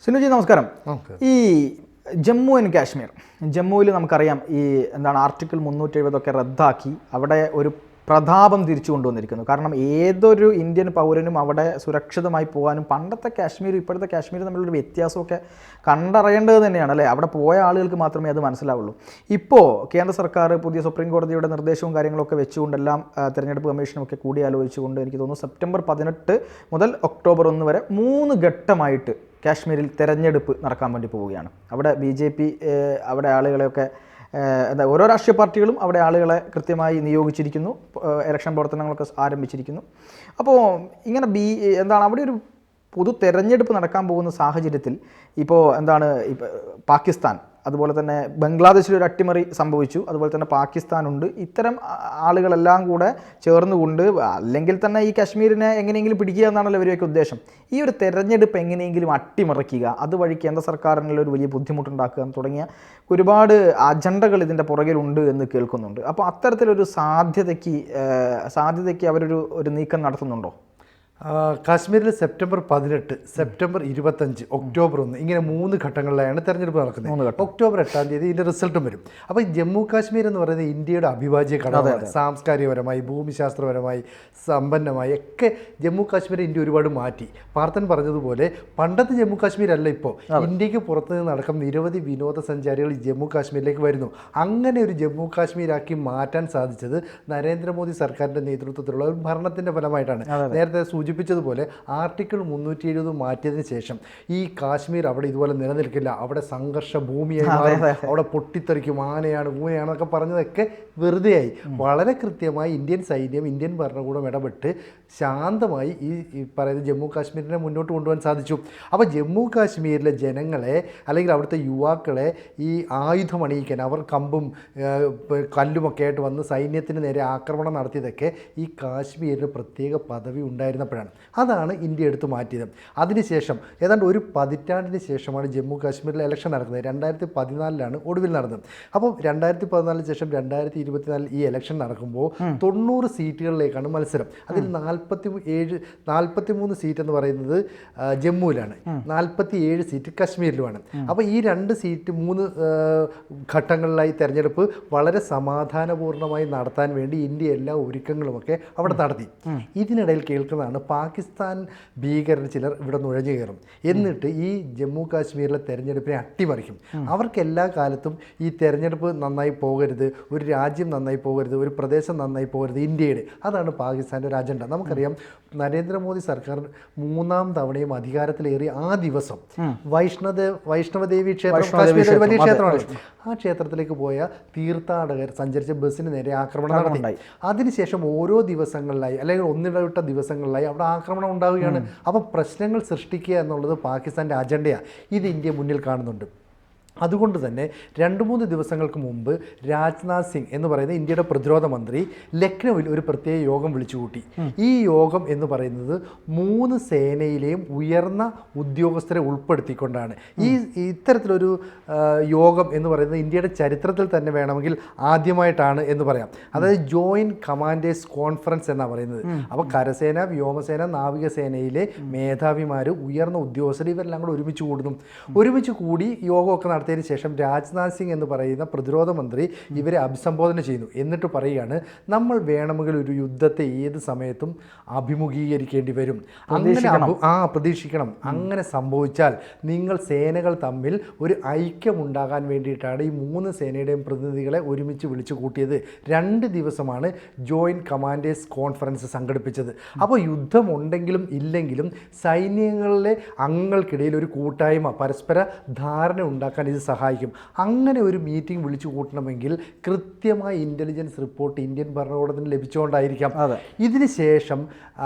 സിനുജി നമസ്കാരം. ഈ ജമ്മു ആൻഡ് കാശ്മീർ, ജമ്മുവിൽ നമുക്കറിയാം ഈ ആർട്ടിക്കിൾ 370 ഒക്കെ റദ്ദാക്കി അവിടെ ഒരു പ്രതാപം തിരിച്ചു കൊണ്ടുവന്നിരിക്കുന്നു. കാരണം ഏതൊരു ഇന്ത്യൻ പൗരനും അവിടെ സുരക്ഷിതമായി പോകാനും പണ്ടത്തെ കാശ്മീരും ഇപ്പോഴത്തെ കാശ്മീരും തമ്മിലൊരു വ്യത്യാസമൊക്കെ കണ്ടറിയേണ്ടത് തന്നെയാണ് അല്ലേ? അവിടെ പോയ ആളുകൾക്ക് മാത്രമേ അത് മനസ്സിലാവുള്ളൂ. ഇപ്പോൾ കേന്ദ്ര സർക്കാർ പുതിയ സുപ്രീം കോടതിയുടെ നിർദ്ദേശവും കാര്യങ്ങളൊക്കെ വെച്ചുകൊണ്ടെല്ലാം തെരഞ്ഞെടുപ്പ് കമ്മീഷനൊക്കെ കൂടിയാലോചിച്ചുകൊണ്ട് എനിക്ക് തോന്നുന്നു സെപ്റ്റംബർ 18 മുതൽ ഒക്ടോബർ 1 വരെ 3 ഘട്ടമായിട്ട് കാശ്മീരിൽ തെരഞ്ഞെടുപ്പ് നടക്കാൻ വേണ്ടി പോവുകയാണ്. അവിടെ BJP അവിടെ ആളുകളെയൊക്കെ ഓരോ രാഷ്ട്രീയ പാർട്ടികളും അവിടെ ആളുകളെ കൃത്യമായി നിയോഗിച്ചിരിക്കുന്നു, ഇലക്ഷൻ പ്രവർത്തനങ്ങളൊക്കെ ആരംഭിച്ചിരിക്കുന്നു. അപ്പോൾ ഇങ്ങനെ അവിടെ ഒരു പൊതു തെരഞ്ഞെടുപ്പ് നടക്കാൻ പോകുന്ന സാഹചര്യത്തിൽ ഇപ്പോൾ പാകിസ്ഥാൻ, അതുപോലെ തന്നെ ബംഗ്ലാദേശിലൊരു അട്ടിമറി സംഭവിച്ചു, അതുപോലെ തന്നെ പാകിസ്ഥാനുണ്ട്. ഇത്തരം ആളുകളെല്ലാം കൂടെ ചേർന്നുകൊണ്ട് അല്ലെങ്കിൽ തന്നെ ഈ കാശ്മീരിനെ എങ്ങനെയെങ്കിലും പിടിക്കുക എന്നാണല്ലോ ഇവരുടെയൊക്കെ ഉദ്ദേശം. ഈ ഒരു തെരഞ്ഞെടുപ്പ് എങ്ങനെയെങ്കിലും അട്ടിമറിക്കുക, അതുവഴി കേന്ദ്ര സർക്കാരിനുള്ള ഒരു വലിയ ബുദ്ധിമുട്ടുണ്ടാക്കുക തുടങ്ങിയ ഒരുപാട് അജണ്ടകൾ ഇതിൻ്റെ പുറകിലുണ്ട് എന്ന് കേൾക്കുന്നുണ്ട്. അപ്പോൾ അത്തരത്തിലൊരു സാധ്യതയ്ക്ക് അവരൊരു നീക്കം നടത്തുന്നുണ്ടോ? കാശ്മീരിൽ സെപ്റ്റംബർ 18, സെപ്റ്റംബർ 25, ഒക്ടോബർ 1 ഇങ്ങനെ 3 ഘട്ടങ്ങളിലായാണ് തെരഞ്ഞെടുപ്പ് നടക്കുന്നത്. ഒക്ടോബർ 8 ഇതിൻ്റെ റിസൾട്ടും വരും. അപ്പോൾ ജമ്മു കാശ്മീർ എന്ന് പറയുന്നത് ഇന്ത്യയുടെ അവിഭാജ്യ ഘടകമാണ്. സാംസ്കാരികപരമായി, ഭൂമിശാസ്ത്രപരമായി, സമ്പന്നമായി ഒക്കെ ജമ്മു കാശ്മീർ ഇന്ത്യ ഒരുപാട് മാറ്റി. പാർത്ഥൻ പറഞ്ഞതുപോലെ പണ്ടത്തെ ജമ്മു കാശ്മീർ അല്ല ഇപ്പോൾ. ഇന്ത്യക്ക് പുറത്തു നിന്ന് നടക്കുന്ന നിരവധി വിനോദസഞ്ചാരികൾ ജമ്മു കാശ്മീരിലേക്ക് വരുന്നു. അങ്ങനെ ഒരു ജമ്മു കാശ്മീരാക്കി മാറ്റാൻ സാധിച്ചത് നരേന്ദ്രമോദി സർക്കാരിൻ്റെ നേതൃത്വത്തിലുള്ള ഒരു ഭരണത്തിൻ്റെ ഫലമായിട്ടാണ്. നേരത്തെ സൂചിപ്പിച്ചതുപോലെ ആർട്ടിക്കിൾ 370 മാറ്റിയതിന് ശേഷം ഈ കാശ്മീർ അവിടെ ഇതുപോലെ നിലനിൽക്കില്ല, അവിടെ സംഘർഷ ഭൂമിയായി മാറും, അവിടെ പൊട്ടിത്തെറിക്കും, ആനയാണ് ഊനയാണെന്നൊക്കെ പറഞ്ഞതൊക്കെ വെറുതെയായി. വളരെ കൃത്യമായി ഇന്ത്യൻ സൈന്യം, ഇന്ത്യൻ ഭരണകൂടം ഇടപെട്ട് ശാന്തമായി ഈ പറയുന്ന ജമ്മു കാശ്മീരിനെ മുന്നോട്ട് കൊണ്ടുപോകാൻ സാധിച്ചു. അപ്പോൾ ജമ്മു കാശ്മീരിലെ ജനങ്ങളെ അല്ലെങ്കിൽ അവിടുത്തെ യുവാക്കളെ ഈ ആയുധം അണിയിക്കാൻ, അവർ കമ്പും കല്ലുമൊക്കെ ആയിട്ട് വന്ന് സൈന്യത്തിന് നേരെ ആക്രമണം നടത്തിയതൊക്കെ ഈ കാശ്മീരിന് പ്രത്യേക പദവി ഉണ്ടായിരുന്നപ്പോഴാണ്. അതാണ് ഇന്ത്യ എടുത്തു മാറ്റിയത്. അതിനുശേഷം ഏതാണ്ട് ഒരു പതിറ്റാണ്ടിന് ശേഷമാണ് ജമ്മു കാശ്മീരിൽ ഇലക്ഷൻ നടക്കുന്നത്. 2014 ഒടുവിൽ നടന്നത്. അപ്പോൾ 2014 ശേഷം 2024 ഈ ഇലക്ഷൻ നടക്കുമ്പോൾ 90 സീറ്റുകളിലേക്കാണ് മത്സരം. അതിൽ 43 സീറ്റ് എന്ന് പറയുന്നത് ജമ്മുവിലാണ്, 47 സീറ്റ് കശ്മീരിലുമാണ്. അപ്പോൾ ഈ 2 സീറ്റ് 3 ഘട്ടങ്ങളിലായി തെരഞ്ഞെടുപ്പ് വളരെ സമാധാനപൂർണ്ണമായി നടത്താൻ വേണ്ടി ഇന്ത്യ എല്ലാ ഒരുക്കങ്ങളുമൊക്കെ അവിടെ നടത്തി. ഇതിനിടയിൽ കേൾക്കുന്നതാണ് പാകിസ്ഥാൻ ഭീകരർ ചിലർ ഇവിടെ നുഴഞ്ഞു കയറും, എന്നിട്ട് ഈ ജമ്മു കാശ്മീരിലെ തെരഞ്ഞെടുപ്പിനെ അട്ടിമറിക്കും. അവർക്ക് എല്ലാ കാലത്തും ഈ തെരഞ്ഞെടുപ്പ് നന്നായി പോകരുത്, ഒരു രാജ്യം നന്നായി പോകരുത്, ഒരു പ്രദേശം നന്നായി പോകരുത് ഇന്ത്യയുടെ. അതാണ് പാകിസ്ഥാൻ്റെ ഒരു അജണ്ട. നമുക്കറിയാം നരേന്ദ്രമോദി സർക്കാർ 3ാം തവണയും അധികാരത്തിലേറി ആ ദിവസം വൈഷ്ണവദേവി ക്ഷേത്രം, കാശ്മീരിലെ വലിയ ക്ഷേത്രമാണ്, ആ ക്ഷേത്രത്തിലേക്ക് പോയ തീർത്ഥാടകർ സഞ്ചരിച്ച ബസ്സിന് നേരെ ആക്രമണം നടത്തി. അതിനുശേഷം ഓരോ ദിവസങ്ങളിലായി അല്ലെങ്കിൽ ഒന്നിടവിട്ട ദിവസങ്ങളിലായി അവിടെ ആക്രമണം ഉണ്ടാവുകയാണ്. അപ്പോൾ പ്രശ്നങ്ങൾ സൃഷ്ടിക്കുക എന്നുള്ളത് പാകിസ്ഥാൻ്റെ അജണ്ടയാണ്. ഇത് ഇന്ത്യ മുന്നിൽ കാണുന്നുണ്ട്. അതുകൊണ്ട് തന്നെ 2-3 ദിവസങ്ങൾക്ക് മുമ്പ് രാജ്നാഥ് സിംഗ് എന്ന് പറയുന്ന ഇന്ത്യയുടെ പ്രതിരോധ മന്ത്രി ലക്നൌവിൽ ഒരു പ്രത്യേക യോഗം വിളിച്ചുകൂട്ടി. ഈ യോഗം എന്ന് പറയുന്നത് 3 സേനയിലെയും ഉയർന്ന ഉദ്യോഗസ്ഥരെ ഉൾപ്പെടുത്തിക്കൊണ്ടാണ്. ഇത്തരത്തിലൊരു യോഗം എന്ന് പറയുന്നത് ഇന്ത്യയുടെ ചരിത്രത്തിൽ തന്നെ വേണമെങ്കിൽ ആദ്യമായിട്ടാണ് എന്ന് പറയാം. അതായത് ജോയിൻറ്റ് കമാൻഡേഴ്സ് കോൺഫറൻസ് എന്നാണ് പറയുന്നത്. അപ്പോൾ കരസേന, വ്യോമസേന, നാവികസേനയിലെ മേധാവിമാർ, ഉയർന്ന ഉദ്യോഗസ്ഥർ ഇവരെല്ലാം കൂടെ ഒരുമിച്ച് കൂടി യോഗമൊക്കെ നടത്തിയതിന് ശേഷം രാജ്നാഥ് സിംഗ് എന്ന് പറയുന്ന പ്രതിരോധ മന്ത്രി ഇവരെ അഭിസംബോധന ചെയ്യുന്നു. എന്നിട്ട് പറയുകയാണ്, നമ്മൾ വേണമെങ്കിൽ ഒരു യുദ്ധത്തെ ഏത് സമയത്തും അഭിമുഖീകരിക്കേണ്ടി വരും, പ്രതീക്ഷിക്കണം. അങ്ങനെ സംഭവിച്ചാൽ നിങ്ങൾ സേനകൾ തമ്മിൽ ഒരു ഐക്യമുണ്ടാകാൻ വേണ്ടിയിട്ടാണ് ഈ 3 സേനയുടെയും പ്രതിനിധികളെ ഒരുമിച്ച് വിളിച്ചു കൂട്ടിയത്. 2 ദിവസമാണ് ജോയിൻറ്റ് കമാൻഡേഴ്സ് കോൺഫറൻസ് സംഘടിപ്പിച്ചത്. അപ്പോൾ യുദ്ധമുണ്ടെങ്കിലും ഇല്ലെങ്കിലും സൈന്യങ്ങളിലെ അംഗങ്ങൾക്കിടയിൽ ഒരു കൂട്ടായ്മ, പരസ്പര ധാരണ ഉണ്ടാക്കാൻ ഇത് സഹായിക്കും. അങ്ങനെ ഒരു മീറ്റിംഗ് വിളിച്ചു കൂട്ടണമെങ്കിൽ കൃത്യമായ ഇൻ്റലിജൻസ് റിപ്പോർട്ട് ഇന്ത്യൻ ഭരണകൂടത്തിന് ലഭിച്ചുകൊണ്ടായിരിക്കാം. ഇതിന് ശേഷം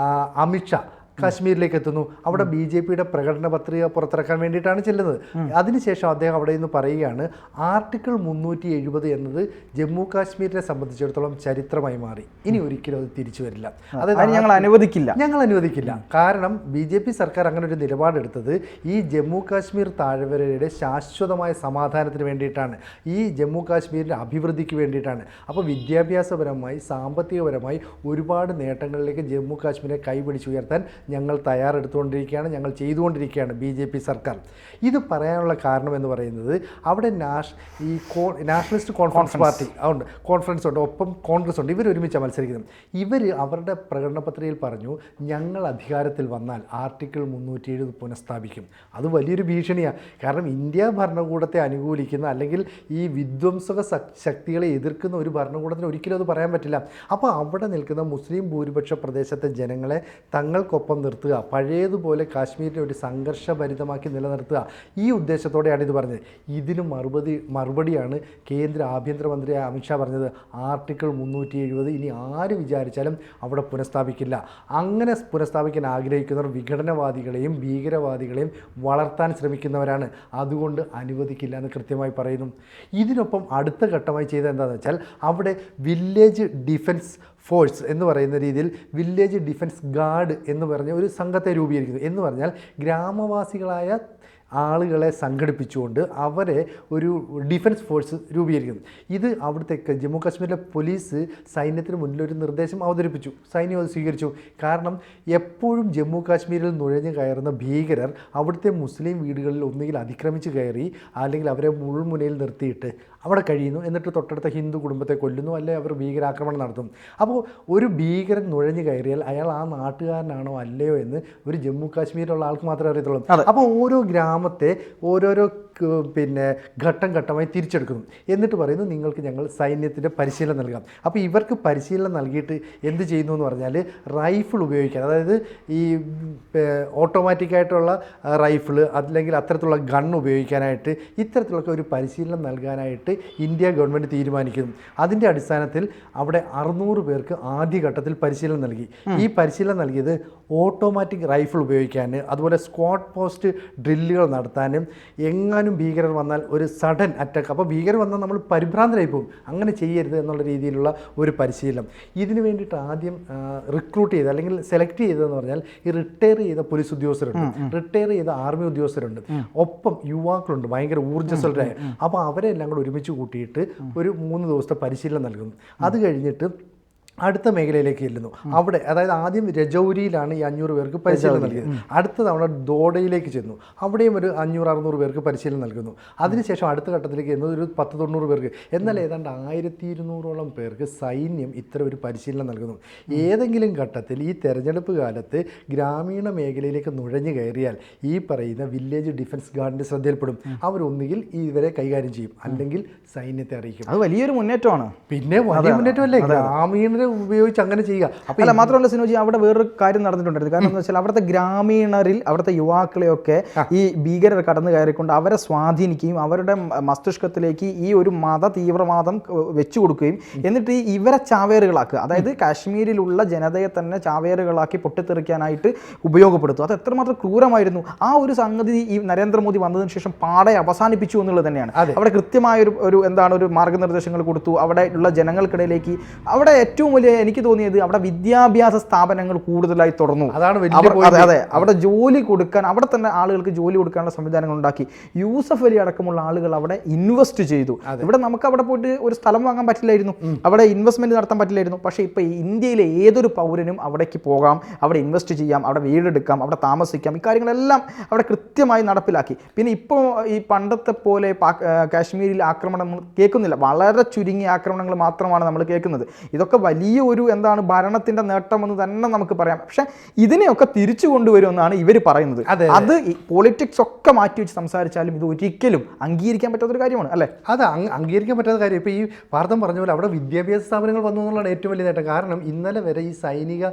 അമിത്ഷാ കാശ്മീരിലേക്ക് എത്തുന്നു. അവിടെ BJPയുടെ പ്രകടന പത്രിക പുറത്തിറക്കാൻ വേണ്ടിയിട്ടാണ് ചെല്ലുന്നത്. അതിനുശേഷം അദ്ദേഹം അവിടെ നിന്ന് പറയുകയാണ്, ആർട്ടിക്കിൾ 370 എന്നത് ജമ്മു കാശ്മീരിനെ സംബന്ധിച്ചിടത്തോളം ചരിത്രമായി മാറി, ഇനി ഒരിക്കലും അത് തിരിച്ചു വരില്ല, അതായത് ഞങ്ങൾ അനുവദിക്കില്ല. കാരണം BJP സർക്കാർ അങ്ങനെ ഒരു നിലപാടെടുത്തത് ഈ ജമ്മു കാശ്മീർ താഴ്വരയുടെ ശാശ്വതമായ സമാധാനത്തിന് വേണ്ടിയിട്ടാണ്, ഈ ജമ്മു കാശ്മീരിൻ്റെ അഭിവൃദ്ധിക്ക് വേണ്ടിയിട്ടാണ്. അപ്പോൾ വിദ്യാഭ്യാസപരമായി, സാമ്പത്തികപരമായി ഒരുപാട് നേട്ടങ്ങളിലേക്ക് ജമ്മു കാശ്മീരെ കൈപിടിച്ചുയർത്താൻ ഞങ്ങൾ തയ്യാറെടുത്തുകൊണ്ടിരിക്കുകയാണ്, ഞങ്ങൾ ചെയ്തുകൊണ്ടിരിക്കുകയാണ് BJP സർക്കാർ. ഇത് പറയാനുള്ള കാരണം എന്ന് പറയുന്നത് അവിടെ നാഷണലിസ്റ്റ് കോൺഫറൻസ് പാർട്ടി ഉണ്ട്, കോൺഫറൻസ് ഉണ്ട്, ഒപ്പം കോൺഗ്രസ് ഉണ്ട്. ഇവർ ഒരുമിച്ചാണ് മത്സരിക്കുന്നത്. ഇവർ അവരുടെ പ്രകടന പത്രികയിൽ പറഞ്ഞു, ഞങ്ങൾ അധികാരത്തിൽ വന്നാൽ ആർട്ടിക്കിൾ 370 പുനഃസ്ഥാപിക്കും. അത് വലിയൊരു ഭീഷണിയാണ്. കാരണം ഇന്ത്യ ഭരണകൂടത്തെ അനുകൂലിക്കുന്ന അല്ലെങ്കിൽ ഈ വിധ്വംസക ശക്തികളെ എതിർക്കുന്ന ഒരു ഭരണകൂടത്തിന് ഒരിക്കലും അത് പറയാൻ പറ്റില്ല. അപ്പോൾ അവിടെ നിൽക്കുന്ന മുസ്ലിം ഭൂരിപക്ഷ പ്രദേശത്തെ ജനങ്ങളെ തങ്ങൾക്കൊപ്പം നിർത്തുക, പഴയതുപോലെ കാശ്മീരിനെ ഒരു സംഘർഷഭരിതമാക്കി നിലനിർത്തുക, ഈ ഉദ്ദേശത്തോടെയാണ് ഇത് പറഞ്ഞത്. ഇതിന് മറുപടിയാണ് കേന്ദ്ര ആഭ്യന്തരമന്ത്രി അമിത്ഷാ പറഞ്ഞത്, ആർട്ടിക്കിൾ 370 ഇനി ആര് വിചാരിച്ചാലും അവിടെ പുനഃസ്ഥാപിക്കില്ല. അങ്ങനെ പുനഃസ്ഥാപിക്കാൻ ആഗ്രഹിക്കുന്നവർ വിഘടനവാദികളെയും ഭീകരവാദികളെയും വളർത്താൻ ശ്രമിക്കുന്നവരാണ്, അതുകൊണ്ട് അനുവദിക്കില്ല എന്ന് കൃത്യമായി പറയുന്നു. ഇതിനൊപ്പം അടുത്ത ഘട്ടമായി ചെയ്തത് എന്താണെന്ന് വെച്ചാൽ അവിടെ വില്ലേജ് ഡിഫൻസ് ഫോഴ്സ് എന്ന് പറയുന്ന രീതിയിൽ വില്ലേജ് ഡിഫൻസ് ഗാർഡ് എന്ന് പറഞ്ഞ ഒരു സംഘത്തെ രൂപീകരിക്കുന്നു. എന്ന് പറഞ്ഞാൽ ഗ്രാമവാസികളായ ആളുകളെ സംഘടിപ്പിച്ചുകൊണ്ട് അവരെ ഒരു ഡിഫൻസ് ഫോഴ്സ് രൂപീകരിക്കുന്നു. ഇത് അവിടുത്തെ ജമ്മു കാശ്മീരിലെ പോലീസ് സൈന്യത്തിന് മുന്നിൽ ഒരു നിർദ്ദേശം അവതരിപ്പിച്ചു. സൈന്യം അത് സ്വീകരിച്ചു. കാരണം എപ്പോഴും ജമ്മു കാശ്മീരിൽ നുഴഞ്ഞു കയറുന്ന ഭീകരർ അവിടുത്തെ മുസ്ലിം വീടുകളിൽ ഒന്നുകിൽ അതിക്രമിച്ച് കയറി അല്ലെങ്കിൽ അവരെ മുൾമുനയിൽ നിർത്തിയിട്ട് അവിടെ കഴിയുന്നു, എന്നിട്ട് തൊട്ടടുത്ത ഹിന്ദു കുടുംബത്തെ കൊല്ലുന്നു, അല്ലെങ്കിൽ അവർ ഭീകരാക്രമണം നടത്തും. അപ്പോൾ ഒരു ഭീകരൻ നുഴഞ്ഞു കയറിയാൽ അയാൾ ആ നാട്ടുകാരനാണോ അല്ലയോ എന്ന് ഒരു ജമ്മു കാശ്മീരിലുള്ള ആൾക്ക് മാത്രമേ അറിയത്തുള്ളൂ. അപ്പോൾ ഓരോ ഗ്രാമത്തെ ഓരോരോ ഘട്ടം ഘട്ടമായി തിരിച്ചെടുക്കുന്നു. എന്നിട്ട് പറയുന്നു, നിങ്ങൾക്ക് ഞങ്ങൾ സൈന്യത്തിൻ്റെ പരിശീലനം നൽകാം. അപ്പോൾ ഇവർക്ക് പരിശീലനം നൽകിയിട്ട് എന്ത് ചെയ്യുന്നു എന്ന് പറഞ്ഞാൽ റൈഫിൾ ഉപയോഗിക്കാൻ, അതായത് ഈ ഓട്ടോമാറ്റിക്കായിട്ടുള്ള റൈഫിള് അല്ലെങ്കിൽ അത്തരത്തിലുള്ള ഗൺ ഉപയോഗിക്കാനായിട്ട് ഇത്തരത്തിലുള്ള ഒരു പരിശീലനം നൽകാനായിട്ട് ഇന്ത്യ ഗവൺമെൻറ് തീരുമാനിക്കുന്നു. അതിൻ്റെ അടിസ്ഥാനത്തിൽ അവിടെ 600 പേർക്ക് ആദ്യഘട്ടത്തിൽ പരിശീലനം നൽകി. ഈ പരിശീലനം നൽകിയത് ഓട്ടോമാറ്റിക് റൈഫിൾ ഉപയോഗിക്കാൻ, അതുപോലെ സ്ക്വാഡ് പോസ്റ്റ് ഡ്രില്ലുകൾ നടത്താനും, എങ്ങാനും ഭീകരർ വന്നാൽ ഒരു സഡൻ അറ്റാക്ക്, അപ്പോൾ ഭീകരർ വന്നാൽ നമ്മൾ പരിഭ്രാന്തരായി പോകും, അങ്ങനെ ചെയ്യരുത് എന്നുള്ള രീതിയിലുള്ള ഒരു പരിശീലനം. ഇതിന് വേണ്ടിയിട്ട് ആദ്യം റിക്രൂട്ട് ചെയ്ത് അല്ലെങ്കിൽ സെലക്ട് ചെയ്തതെന്ന് പറഞ്ഞാൽ ഈ റിട്ടയർ ചെയ്ത പോലീസ് ഉദ്യോഗസ്ഥരുണ്ട്, റിട്ടയർ ചെയ്ത ആർമി ഉദ്യോഗസ്ഥരുണ്ട്, ഒപ്പം യുവാക്കളുണ്ട് ഭയങ്കര ഊർജ്ജസ്വലരായ. അപ്പോൾ അവരെ എല്ലാം കൂടെ ഒരുമിച്ച് കൂട്ടിയിട്ട് ഒരു 3 ദിവസത്തെ പരിശീലനം നൽകുന്നു. അത് കഴിഞ്ഞിട്ട് അടുത്ത മേഖലയിലേക്ക് ചെല്ലുന്നു. അവിടെ അതായത് ആദ്യം രജൗരിയിലാണ് ഈ 500 പേർക്ക് പരിശീലനം നൽകിയത്. അടുത്ത തവണ ദോഡയിലേക്ക് ചെന്നു, അവിടെയും ഒരു 500-600 പേർക്ക് പരിശീലനം നൽകുന്നു. അതിനുശേഷം അടുത്ത ഘട്ടത്തിലേക്ക് ചെന്നത് ഒരു 10-90 പേർക്ക്. എന്നാൽ ഏതാണ്ട് 1200-ഓളം പേർക്ക് സൈന്യം ഇത്തരം ഒരു പരിശീലനം നൽകുന്നു. ഏതെങ്കിലും ഘട്ടത്തിൽ ഈ തെരഞ്ഞെടുപ്പ് കാലത്ത് ഗ്രാമീണ മേഖലയിലേക്ക് നുഴഞ്ഞു കയറിയാൽ ഈ പറയുന്ന വില്ലേജ് ഡിഫൻസ് ഗാർഡിൻ്റെ ശ്രദ്ധയിൽപ്പെടും. അവരൊന്നുകിൽ ഇവരെ കൈകാര്യം ചെയ്യും, അല്ലെങ്കിൽ സൈന്യത്തെ അറിയിക്കും. അത് വലിയൊരു മുന്നേറ്റമാണ്. പിന്നെ വലിയ മുന്നേറ്റമല്ലേ, ഗ്രാമീണരെ ഉപയോഗിച്ച് അങ്ങനെ ചെയ്യുക. അപ്പോൾ അല്ല, മാത്രമല്ല സിനോജി, അവിടെ വേറൊരു കാര്യം നടന്നിട്ടുണ്ടായിരുന്നു. കാരണം എന്താ വെച്ചാൽ അവിടുത്തെ ഗ്രാമീണരിൽ അവിടുത്തെ യുവാക്കളെയൊക്കെ ഈ ഭീകരർ കടന്നു കയറിക്കൊണ്ട് അവരെ സ്വാധീനിക്കുകയും അവരുടെ മസ്തിഷ്കത്തിലേക്ക് ഈ ഒരു തീവ്രവാദം വെച്ചു കൊടുക്കുകയും എന്നിട്ട് ഇവരെ ചാവേറുകളാക്കുക, അതായത് കാശ്മീരിലുള്ള ജനതയെ തന്നെ ചാവേറുകളാക്കി പൊട്ടിത്തെറിക്കാനായിട്ട് ഉപയോഗപ്പെടുത്തും. അത് എത്രമാത്രം ക്രൂരമായിരുന്നു. ആ ഒരു സംഗതി ഈ നരേന്ദ്രമോദി വന്നതിന് ശേഷം പാടെ അവസാനിപ്പിച്ചു എന്നുള്ളത് തന്നെയാണ്. അവിടെ കൃത്യമായ ഒരു മാർഗനിർദ്ദേശങ്ങൾ കൊടുത്തു. അവിടെ ഉള്ള ജനങ്ങൾക്കിടയിലേക്ക് അവിടെ ഏറ്റവും വലിയ എനിക്ക് തോന്നിയത് അവിടെ വിദ്യാഭ്യാസ സ്ഥാപനങ്ങൾ കൂടുതലായി തുറന്നു. അതെ, അവിടെ ജോലി കൊടുക്കാൻ, അവിടെ തന്നെ ആളുകൾക്ക് ജോലി കൊടുക്കാനുള്ള സംവിധാനങ്ങൾ ഉണ്ടാക്കി. യൂസഫ് അലി അടക്കമുള്ള ആളുകൾ അവിടെ ഇൻവെസ്റ്റ് ചെയ്തു. ഇവിടെ നമുക്ക് അവിടെ പോയിട്ട് ഒരു സ്ഥലം വാങ്ങാൻ പറ്റില്ലായിരുന്നു, അവിടെ ഇൻവെസ്റ്റ്മെന്റ് നടത്താൻ പറ്റില്ലായിരുന്നു. പക്ഷേ ഇപ്പോൾ ഇന്ത്യയിലെ ഏതൊരു പൗരനും അവിടേക്ക് പോകാം, അവിടെ ഇൻവെസ്റ്റ് ചെയ്യാം, അവിടെ വീടെടുക്കാം, അവിടെ താമസിക്കാം. ഇക്കാര്യങ്ങളെല്ലാം അവിടെ കൃത്യമായി നടപ്പിലാക്കി. പിന്നെ ഇപ്പോൾ ഈ പണ്ടത്തെ പോലെ കാശ്മീരിൽ ആക്രമണം കേൾക്കുന്നില്ല, വളരെ ചുരുങ്ങിയ ആക്രമണങ്ങൾ മാത്രമാണ് നമ്മൾ കേൾക്കുന്നത്. ഇതൊക്കെ വലിയ ഒരു ഭരണത്തിന്റെ നേട്ടമെന്ന് തന്നെ നമുക്ക് പറയാം. പക്ഷെ ഇതിനെയൊക്കെ തിരിച്ചു കൊണ്ടുവരുമെന്നാണ് ഇവർ പറയുന്നത്. അത് പൊളിറ്റിക്സ് ഒക്കെ മാറ്റി വെച്ച് സംസാരിച്ചാലും ഇത് ഒരിക്കലും അംഗീകരിക്കാൻ പറ്റാത്തൊരു കാര്യമാണ്, അല്ലേ? അത് അംഗീകരിക്കാൻ പറ്റാത്ത കാര്യം. ഇപ്പോൾ ഈ വാർത്തം പറഞ്ഞ പോലെ അവിടെ വിദ്യാഭ്യാസ സ്ഥാപനങ്ങൾ വന്നു എന്നുള്ളതാണ് ഏറ്റവും വലിയ നേട്ടം. കാരണം ഇന്നലെ വരെ ഈ സൈനിക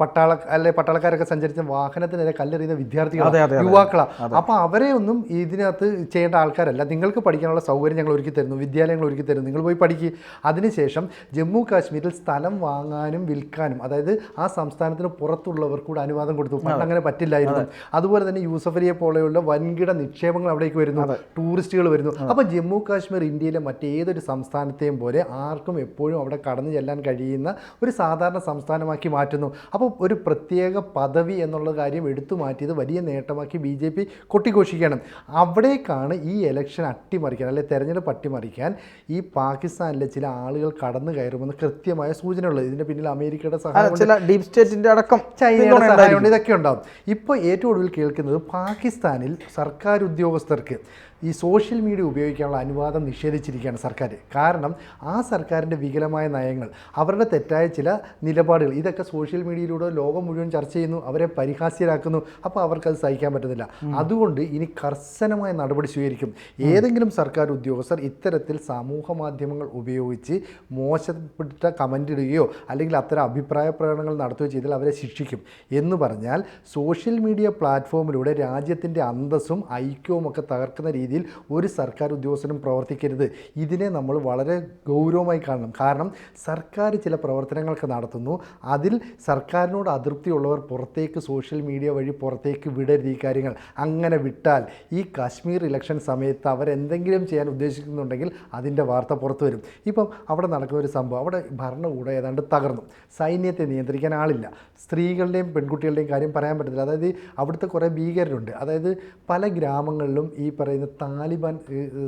പട്ടാളക്കാരൊക്കെ സഞ്ചരിച്ച വാഹനത്തിനെതിരെ കല്ലെറിയുന്ന വിദ്യാർത്ഥികളാണ്, യുവാക്കളാണ്. അപ്പോൾ അവരെ ഒന്നും ഇതിനകത്ത് ചെയ്യേണ്ട ആൾക്കാരല്ല. നിങ്ങൾക്ക് പഠിക്കാനുള്ള സൗകര്യം ഞങ്ങൾ ഒരുക്കി തരുന്നു, വിദ്യാലയങ്ങൾ ഒരുക്കി തരുന്നു, നിങ്ങൾ പോയി പഠിക്കുക. അതിനുശേഷം ജമ്മു കാശ്മീരിൽ സ്ഥലം വാങ്ങാനും വിൽക്കാനും, അതായത് ആ സംസ്ഥാനത്തിന് പുറത്തുള്ളവർക്ക് കൂടെ അനുവാദം കൊടുത്തു. പണ്ട് അങ്ങനെ പറ്റില്ലായിരുന്നു. അതുപോലെ തന്നെ യൂസഫ് അലിയെ പോലെയുള്ള വൻകിട നിക്ഷേപങ്ങൾ അവിടേക്ക് വരുന്നു, ടൂറിസ്റ്റുകൾ വരുന്നു. അപ്പോൾ ജമ്മു കാശ്മീർ ഇന്ത്യയിലെ മറ്റേതൊരു സംസ്ഥാനത്തെയും പോലെ ആർക്കും എപ്പോഴും അവിടെ കടന്നു ചെല്ലാൻ കഴിയുന്ന ഒരു സാധാരണ സംസ്ഥാനമാക്കി മാറ്റുന്നു. അപ്പോൾ ഒരു പ്രത്യേക പദവി എന്നുള്ള കാര്യം എടുത്തു മാറ്റിയത് വലിയ നേട്ടമാക്കി BJP കൊട്ടിഘോഷിക്കുകയാണ്. അവിടേക്കാണ് ഈ ഇലക്ഷൻ അട്ടിമറിക്കാൻ, അല്ലെങ്കിൽ തെരഞ്ഞെടുപ്പ് അട്ടിമറിക്കാൻ ഈ പാകിസ്ഥാനിലെ ചില ആളുകൾ കടന്നു കയറുമെന്ന് കൃത്യമായ സൂചന സൂചനയുള്ളത്. ഇതിൻ്റെ പിന്നിൽ അമേരിക്കയുടെ സഹായം, ചില ഡീപ് സ്റ്റേറ്റിൻ്റെ അടക്കം ചൈനയുടെ സഹായമുണ്ട്, ഇതൊക്കെ ഉണ്ടാകും. ഇപ്പോൾ ഏറ്റവും ഒടുവിൽ കേൾക്കുന്നത് പാകിസ്ഥാനിൽ സർക്കാർ ഉദ്യോഗസ്ഥർക്ക് ഈ സോഷ്യൽ മീഡിയ ഉപയോഗിക്കാനുള്ള അനുവാദം നിഷേധിച്ചിരിക്കുകയാണ് സർക്കാർ. കാരണം ആ സർക്കാരിൻ്റെ വികലമായ നയങ്ങൾ, അവരുടെ തെറ്റായ ചില നിലപാടുകൾ, ഇതൊക്കെ സോഷ്യൽ മീഡിയയിലൂടെ ലോകം മുഴുവൻ ചർച്ച ചെയ്യുന്നു, അവരെ പരിഹാസ്യരാക്കുന്നു. അപ്പോൾ അവർക്കത് സഹിക്കാൻ പറ്റുന്നില്ല. അതുകൊണ്ട് ഇനി കർശനമായ നടപടി സ്വീകരിക്കും. ഏതെങ്കിലും സർക്കാർ ഉദ്യോഗസ്ഥർ ഇത്തരത്തിൽ സമൂഹ മാധ്യമങ്ങൾ ഉപയോഗിച്ച് മോശപ്പെട്ട കമൻ്റ് ഇടുകയോ അല്ലെങ്കിൽ അത്തരം അഭിപ്രായ പ്രകടനങ്ങൾ നടത്തുകയോ ചെയ്താൽ അവരെ ശിക്ഷിക്കും. എന്ന് പറഞ്ഞാൽ സോഷ്യൽ മീഡിയ പ്ലാറ്റ്ഫോമിലൂടെ രാജ്യത്തിൻ്റെ അന്തസ്സും ഐക്യവും ഒക്കെ തകർക്കുന്ന രീതിയിൽ ഒരു സർക്കാർ ഉദ്യോഗസ്ഥനും പ്രവർത്തിക്കരുത്. ഇതിനെ നമ്മൾ വളരെ ഗൗരവമായി കാണണം. കാരണം സർക്കാർ ചില പ്രവർത്തനങ്ങളൊക്കെ നടത്തുന്നു, അതിൽ സർക്കാരിനോട് അതൃപ്തിയുള്ളവർ പുറത്തേക്ക് സോഷ്യൽ മീഡിയ വഴി പുറത്തേക്ക് വിടരുത് ഈ കാര്യങ്ങൾ. അങ്ങനെ വിട്ടാൽ ഈ കാശ്മീർ ഇലക്ഷൻ സമയത്ത് അവരെന്തെങ്കിലും ചെയ്യാൻ ഉദ്ദേശിക്കുന്നുണ്ടെങ്കിൽ അതിൻ്റെ വാർത്ത പുറത്തു വരും. ഇപ്പം അവിടെ നടക്കുന്ന ഒരു സംഭവം, അവിടെ ഭരണകൂടം ഏതാണ്ട് തകർന്നു, സൈന്യത്തെ നിയന്ത്രിക്കാൻ ആളില്ല, സ്ത്രീകളുടെയും പെൺകുട്ടികളുടെയും കാര്യം പറയാൻ പറ്റത്തില്ല. അതായത് അവിടുത്തെ കുറേ ഭീകരരുണ്ട്. അതായത് പല ഗ്രാമങ്ങളിലും ഈ പറയുന്ന താലിബാൻ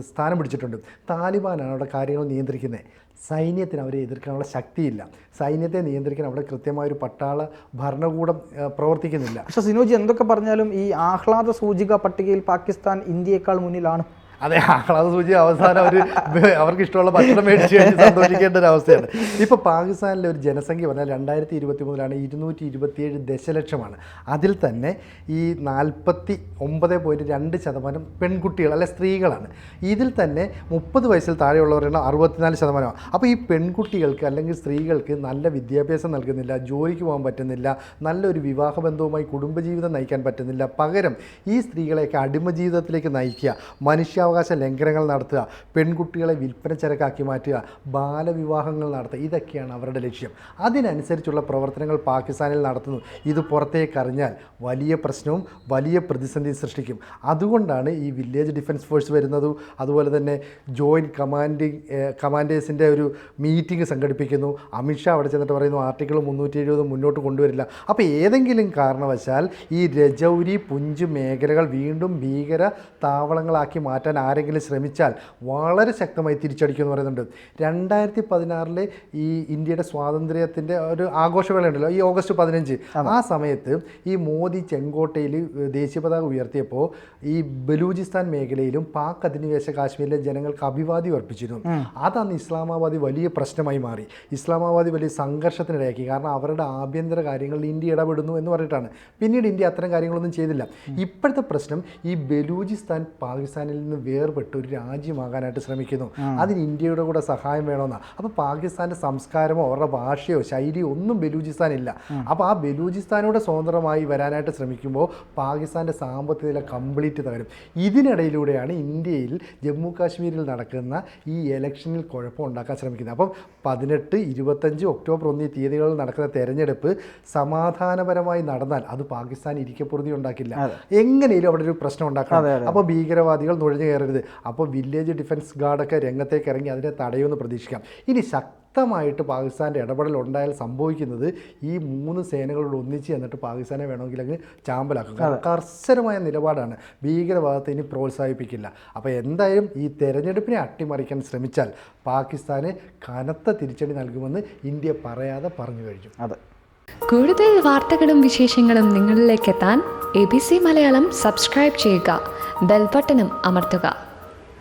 സ്ഥാനം പിടിച്ചിട്ടുണ്ട്. താലിബാനാണ് അവിടെ കാര്യങ്ങൾ നിയന്ത്രിക്കുന്നത്. സൈന്യത്തിന് അവരെ എതിർക്കാനുള്ള ശക്തിയില്ല. സൈന്യത്തെ നിയന്ത്രിക്കാൻ അവിടെ കൃത്യമായൊരു പട്ടാള ഭരണകൂടം പ്രവർത്തിക്കുന്നില്ല. പക്ഷേ സിനോജ് എന്തൊക്കെ പറഞ്ഞാലും ഈ ആഹ്ലാദ സൂചിക പട്ടികയിൽ പാകിസ്ഥാൻ ഇന്ത്യയേക്കാൾ മുന്നിലാണ്. അതെ, ആഹ്ലാദ സൂചി അവസാനം അവർക്ക് ഇഷ്ടമുള്ള ഭക്ഷണം മേടിച്ച് കഴിഞ്ഞ് സന്തോഷിക്കേണ്ട ഒരു അവസ്ഥയാണ്. ഇപ്പോൾ പാകിസ്ഥാനിലെ ഒരു ജനസംഖ്യ പറഞ്ഞാൽ 2023 227 ദശലക്ഷമാണ്. അതിൽ തന്നെ ഈ 49.2% പെൺകുട്ടികൾ അല്ലെ സ്ത്രീകളാണ്. ഇതിൽ തന്നെ 30 വയസ്സിൽ താഴെയുള്ളവരാണ് 64%. അപ്പോൾ ഈ പെൺകുട്ടികൾക്ക് അല്ലെങ്കിൽ സ്ത്രീകൾക്ക് നല്ല വിദ്യാഭ്യാസം നൽകുന്നില്ല, ജോലിക്ക് പോകാൻ പറ്റുന്നില്ല, നല്ലൊരു വിവാഹബന്ധവുമായി കുടുംബജീവിതം നയിക്കാൻ പറ്റുന്നില്ല. പകരം ഈ സ്ത്രീകളെയൊക്കെ അടിമ ജീവിതത്തിലേക്ക് നയിക്കുക, മനുഷ്യാവകാശ ലംഘനങ്ങൾ നടത്തുക, പെൺകുട്ടികളെ വിൽപ്പന ചരക്കാക്കി മാറ്റുക, ബാലവിവാഹങ്ങൾ നടത്തുക, ഇതൊക്കെയാണ് അവരുടെ ലക്ഷ്യം. അതിനനുസരിച്ചുള്ള പ്രവർത്തനങ്ങൾ പാകിസ്ഥാനിൽ നടത്തുന്നു. ഇത് പുറത്തേക്ക് അറിഞ്ഞാൽ വലിയ പ്രശ്നവും വലിയ പ്രതിസന്ധിയും സൃഷ്ടിക്കും. അതുകൊണ്ടാണ് ഈ വില്ലേജ് ഡിഫൻസ് ഫോഴ്സ് വരുന്നതും അതുപോലെ തന്നെ ജോയിൻറ്റ് കമാൻഡേഴ്സിൻ്റെ ഒരു മീറ്റിംഗ് സംഘടിപ്പിക്കുന്നു. അമിത്ഷാ അവിടെ ചെന്നിട്ട് പറയുന്നു ആർട്ടിക്കിൾ 370 മുന്നോട്ട് കൊണ്ടുവരില്ല. അപ്പോൾ ഏതെങ്കിലും കാരണവശാൽ ഈ രജൗരി പുഞ്ച് മേഖലകൾ വീണ്ടും ഭീകര താവളങ്ങളാക്കി മാറ്റാൻ ആരെങ്കിലും ശ്രമിച്ചാൽ വളരെ ശക്തമായി തിരിച്ചടിക്കുമെന്ന് പറയുന്നുണ്ട്. 2016 ഈ ഇന്ത്യയുടെ സ്വാതന്ത്ര്യത്തിൻ്റെ ഒരു ആഘോഷവേളയുണ്ടല്ലോ, ഈ ഓഗസ്റ്റ് 15, ആ സമയത്ത് ഈ മോദി ചെങ്കോട്ടയിൽ ദേശീയ പതാക ഉയർത്തിയപ്പോൾ ഈ ബലൂചിസ്ഥാൻ മേഖലയിലും പാക് അധിനിവേശ കാശ്മീരിലെ ജനങ്ങൾക്ക് അഭിവാദ്യം അർപ്പിച്ചിരുന്നു. അതാണ് ഇസ്ലാമാബാദ് വലിയ പ്രശ്നമായി മാറി. ഇസ്ലാമാബാദ് വലിയ സംഘർഷത്തിനിടയാക്കി. കാരണം അവരുടെ ആഭ്യന്തര കാര്യങ്ങളിൽ ഇന്ത്യ ഇടപെടുന്നു എന്ന് പറഞ്ഞിട്ടാണ്. പിന്നീട് ഇന്ത്യ അത്തരം കാര്യങ്ങളൊന്നും ചെയ്തില്ല. ഇപ്പോഴത്തെ പ്രശ്നം ഈ ബലൂചിസ്ഥാൻ പാകിസ്ഥാനിൽ നിന്ന് വേർപെട്ട് ഒരു രാജ്യമാകാനായിട്ട് ശ്രമിക്കുന്നു. അതിന് ഇന്ത്യയുടെ കൂടെ സഹായം വേണമെന്നാണ്. അപ്പോൾ പാകിസ്ഥാൻ്റെ സംസ്കാരമോ അവരുടെ ഭാഷയോ ശൈലിയോ ഒന്നും ബലൂചിസ്ഥാനില്ല. അപ്പോൾ ആ ബലൂചിസ്ഥാനോട് സ്വതന്ത്രമായി വരാനായിട്ട് ശ്രമിക്കുമ്പോൾ പാകിസ്ഥാൻ്റെ സാമ്പത്തിക നില കംപ്ലീറ്റ് തകരും. ഇതിനിടയിലൂടെയാണ് ഇന്ത്യയിൽ ജമ്മു കാശ്മീരിൽ നടക്കുന്ന ഈ ഇലക്ഷനിൽ കുഴപ്പമുണ്ടാക്കാൻ ശ്രമിക്കുന്നത്. അപ്പം 18, 25 ഒക്ടോബർ 1 തീയതികളിൽ നടക്കുന്ന തെരഞ്ഞെടുപ്പ് സമാധാനപരമായി നടന്നാൽ അത് പാകിസ്ഥാൻ ഇരിക്കപ്പുറതി ഉണ്ടാക്കില്ല. എങ്ങനെയും അവിടെ ഒരു പ്രശ്നം ഉണ്ടാക്കണം. അപ്പോൾ ഭീകരവാദികൾ നുഴഞ്ഞു കയറരുത്. അപ്പോൾ വില്ലേജ് ഡിഫൻസ് ഗാർഡൊക്കെ രംഗത്തേക്ക് ഇറങ്ങി അതിനെ തടയുമെന്ന് പ്രതീക്ഷിക്കാം. ഇനി ശക്തമായിട്ട് പാകിസ്ഥാൻ്റെ ഇടപെടൽ ഉണ്ടായാൽ സംഭവിക്കുന്നത് ഈ 3 സേനകളോട് ഒന്നിച്ച് എന്നിട്ട് പാകിസ്ഥാനെ വേണമെങ്കിൽ അങ്ങ് ചാമ്പലാക്കും. കാരണം കർശനമായ നിലപാടാണ്. ഭീകരവാദത്തെ ഇനി പ്രോത്സാഹിപ്പിക്കില്ല. അപ്പോൾ എന്തായാലും ഈ തെരഞ്ഞെടുപ്പിനെ അട്ടിമറിക്കാൻ ശ്രമിച്ചാൽ പാകിസ്ഥാന് കനത്ത തിരിച്ചടി നൽകുമെന്ന് ഇന്ത്യ പറയാതെ പറഞ്ഞു കഴിഞ്ഞു. അതെ, കൂടുതൽ വാർത്തകളും വിശേഷങ്ങളും നിങ്ങളിലേക്ക് എത്താൻ ABC മലയാളം സബ്സ്ക്രൈബ് ചെയ്യുക, ബെൽ ബട്ടണും അമർത്തുക.